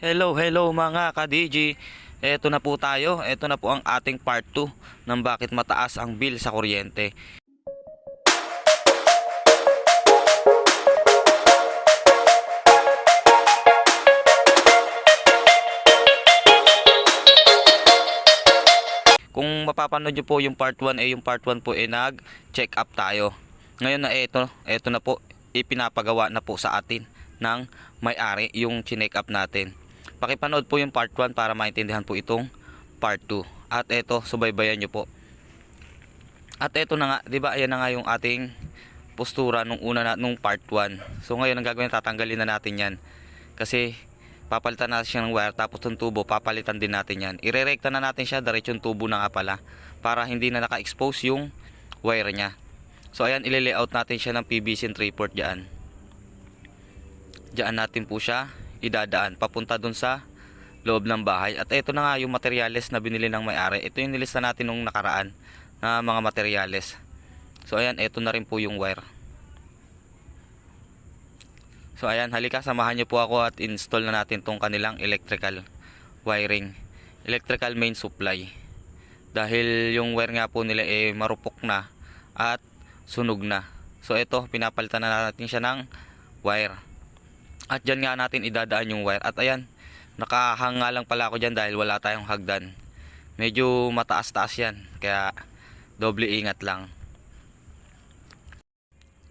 Hello mga ka-DG. Eto na po tayo. Eto na po ang ating part 2 ng bakit mataas ang bill sa kuryente. Kung mapapanood nyo po yung part 1 yung part 1 po nag-check up tayo. Ngayon na eto na po ipinapagawa na po sa atin ng may-ari yung chinek up natin. Pakipanood po yung part 1 para maintindihan po itong part 2. At eto, subaybayan nyo po. At eto na nga, 'di ba? Ayan na nga yung ating postura nung part 1. So ngayon ang gagawin, tatanggalin na natin 'yan. Kasi papalitan natin siya ng wire, tapos yung tubo papalitan din natin 'yan. Irerekta na natin siya, diretsong tubo na nga pala, para hindi na naka-expose yung wire niya. So ayan, ile-layout natin siya ng PVC 3/4 diyan. Diyan natin po siya idadaan papunta dun sa loob ng bahay. At ito na nga yung materyales na binili ng may-ari. Ito yung nilista natin nung nakaraan na mga materyales. So ayan, ito na rin po yung wire. So ayan, halika, samahan niyo po ako at install na natin tong kanilang electrical wiring, electrical main supply. Dahil yung wire nga po nila marupok na at sunog na. So ito, pinapalitan na natin siya ng wire. At dyan nga natin idadaan yung wire. At ayan, nakahanga lang pala ako dyan dahil wala tayong hagdan. Medyo mataas-taas yan, kaya doble ingat lang.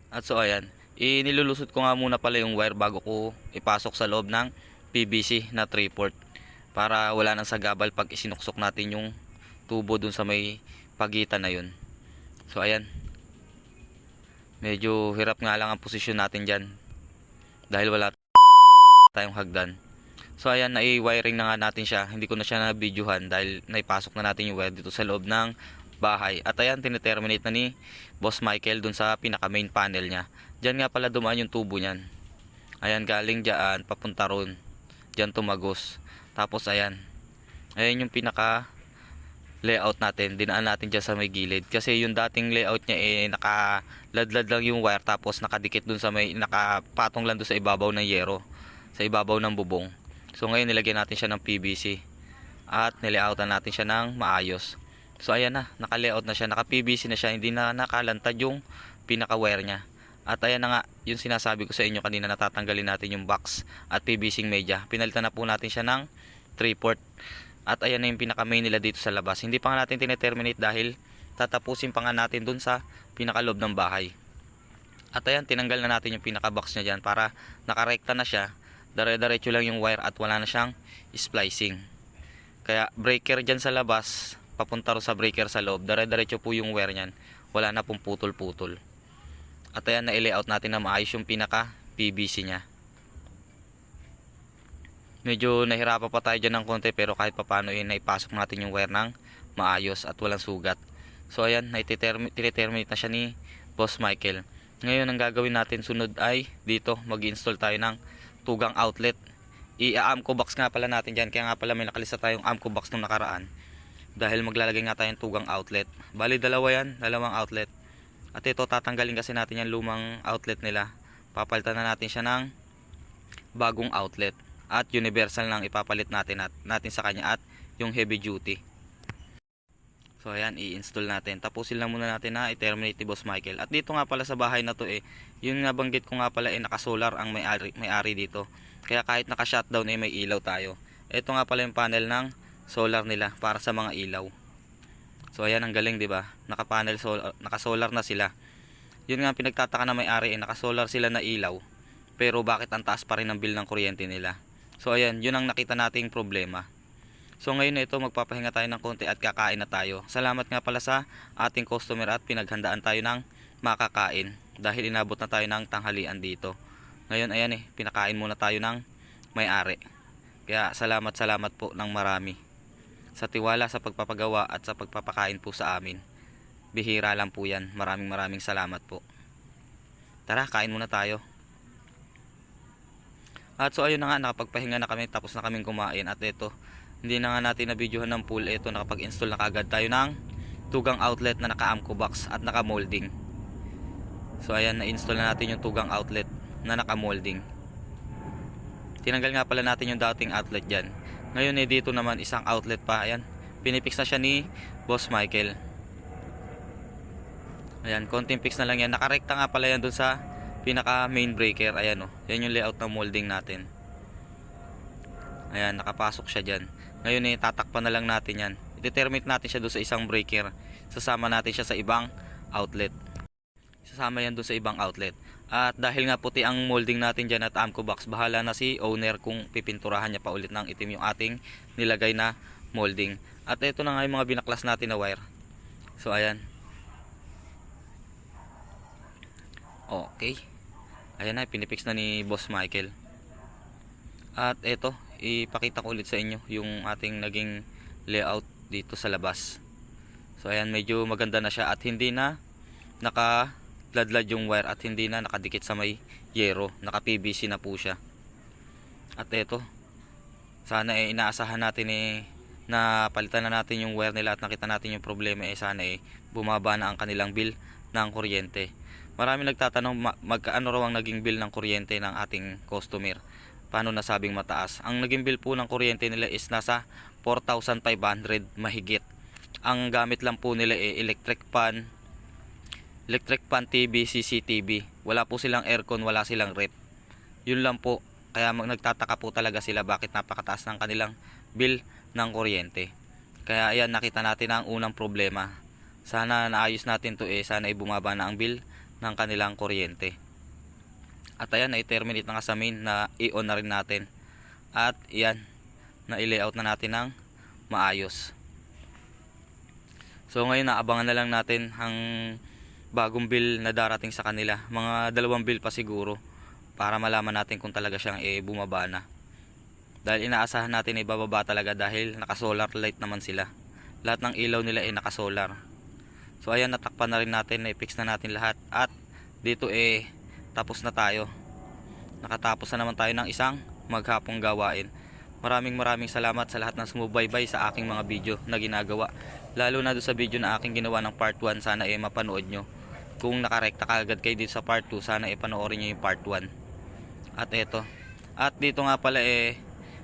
At so ayan, inilulusot ko nga muna pala yung wire bago ko ipasok sa loob ng PVC na 3/4, para wala nang sagabal pag isinuksok natin yung tubo dun sa may pagitan na yun. So ayan, medyo hirap nga lang ang posisyon natin dyan dahil wala tayong hagdan. So ayan, nai-wiring na nga natin siya. Hindi ko na siya na-videohan dahil naipasok na natin yung wire dito sa loob ng bahay. At ayan, tineterminate na ni Boss Michael dun sa pinaka main panel niya. Diyan nga pala dumaan yung tubo niyan. Ayan, galing diyan papunta ron. Diyan tumagos. Tapos ayan, ayan yung pinaka layout natin. Dinaan natin diyan sa may gilid. Kasi yung dating layout niya nakaladlad lang yung wire, tapos nakadikit dun sa may, nakapatong lang dun sa ibabaw ng yero, sa ibabaw ng bubong. So ngayon nilagyan natin siya ng PVC at nilayoutan natin siya ng maayos. So ayan na, naka-layout na siya, naka-PVC na siya, hindi na nakalantad yung pinaka-wire niya. At ayan na nga, yung sinasabi ko sa inyo kanina, natatanggalin natin yung box at PVC media. Pinalitan na po natin siya ng 3/4. At ayan na yung pinaka-main nila dito sa labas. Hindi pa nga natin tineterminate dahil tatapusin pa nga natin dun sa pinaka-loob ng bahay. At ayan, tinanggal na natin yung pinaka-box niya dyan para nakarekta na siya. Dire-diretso lang yung wire at wala na siyang splicing. Kaya breaker dyan sa labas, papunta ro sa breaker sa loob, dire-diretso po yung wire nyan. Wala na pong putol-putol. At ayan, na-layout natin na maayos yung pinaka PVC nya. Medyo nahirapan pa tayo dyan ng konti, pero kahit papano naipasok natin yung wire ng maayos at walang sugat. So ayan, tineterminate na siya ni Boss Michael. Ngayon ang gagawin natin sunod ay dito mag-install tayo ng tugang outlet. I-amco box nga pala natin dyan, kaya nga pala may nakalista tayong amco box nung nakaraan, dahil maglalagay nga tayong tugang outlet. Bali dalawa yan, dalawang outlet. At ito, tatanggalin kasi natin yung lumang outlet nila, papalitan na natin siya ng bagong outlet. At universal lang ipapalit natin sa kanya, at yung heavy duty. So ayan, i-install natin. Tapusin lang muna natin na i-terminate ni Boss Michael. At dito nga pala sa bahay na to yung nabanggit ko nga pala naka-solar ang may-ari dito. Kaya kahit naka-shutdown may ilaw tayo. Ito nga pala yung panel ng solar nila para sa mga ilaw. So ayan, ang galing, 'di ba? Naka-solar na sila. Yun nga pinagtataka na may-ari, naka-solar sila na ilaw, pero bakit ang taas pa rin ang bill ng kuryente nila? So ayan, yun ang nakita nating problema. So ngayon ito, magpapahinga tayo ng konti at kakain na tayo. Salamat nga pala sa ating customer at pinaghandaan tayo ng makakain dahil inabot na tayo ng tanghalian dito. Ngayon ayan pinakain muna tayo ng may-ari. Kaya salamat po ng marami sa tiwala, sa pagpapagawa at sa pagpapakain po sa amin. Bihira lang po yan. Maraming salamat po. Tara, kain muna tayo. At so ayun na nga, nakapagpahinga na kami, tapos na kaming kumain. At ito, hindi na nga natin na-videohan ng full. Ito, nakapag-install na kagad tayo ng tugang outlet na naka-amco box at naka-molding. So ayan, na-install na natin yung tugang outlet na naka-molding. Tinanggal nga pala natin yung dating outlet dyan. Ngayon dito naman isang outlet pa. Ayan, pinipix na siya ni Boss Michael. Ayan, konting fix na lang yan. Nakarekta nga pala yan dun sa pinaka main breaker. Ayan yan yung layout ng molding natin. Ayan, nakapasok siya dyan. Ngayon tatakpan na lang natin yan. I-terminate natin siya doon sa isang breaker. Sasama natin siya sa ibang outlet. Sasama yan doon sa ibang outlet. At dahil nga puti ang molding natin dyan at Amco box, bahala na si owner kung pipinturahan niya pa ulit ng itim yung ating nilagay na molding. At ito na nga yung mga binaklas natin na wire. So ayan. Okay. Ayan na, pinipix na ni Boss Michael. At ito, ipakita ko ulit sa inyo yung ating naging layout dito sa labas. So ayan, medyo maganda na siya at hindi na naka-ladlad yung wire at hindi na nakadikit sa may yero. Naka PVC na po siya. At ito, sana inaasahan natin na palitan na natin yung wire nila at nakita natin yung problema sana bumaba na ang kanilang bill ng kuryente. Marami nagtatanong magkaano raw ang naging bill ng kuryente ng ating customer. Paano nasabing mataas? Ang naging bill po ng kuryente nila is nasa 4,500 mahigit. Ang gamit lang po nila electric fan, TV, CCTV. Wala po silang aircon, wala silang rep. Yun lang po. Kaya nagtataka po talaga sila bakit napakataas ng kanilang bill ng kuryente. Kaya ayan, nakita natin ang unang problema. Sana naayos natin to sana bumaba na ang bill ng kanilang kuryente. At ayan, na-terminate na nga sa main, na i-on na rin natin. At ayan, na-layout na natin ng maayos. So ngayon, naabangan na lang natin ang bagong bill na darating sa kanila. Mga 2 bill pa siguro para malaman natin kung talaga siyang bumaba na. Dahil inaasahan natin bababa talaga dahil naka-solar light naman sila. Lahat ng ilaw nila naka-solar. So ayan, natakpan na rin natin, na-fix na natin lahat. At dito tapos na tayo. Nakatapos na naman tayo ng isang maghapong gawain. Maraming salamat sa lahat ng sumubaybay sa aking mga video na ginagawa. Lalo na doon sa video na aking ginawa ng part 1, sana mapanood nyo. Kung nakarekta kagad kayo dito sa part 2, sana panoorin nyo yung part 1. At eto. At dito nga pala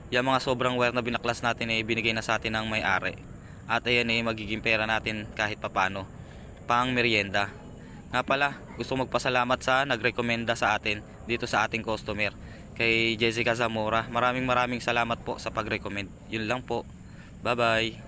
yung mga sobrang wire na binaklas natin binigay na sa atin ng may-ari. At ayan magiging pera natin kahit papano. Pang merienda. Nga pala, gusto magpasalamat sa nagrekomenda sa atin dito sa ating customer, kay Jessica Zamora. Maraming salamat po sa pag-recommend. Yun lang po. Bye bye.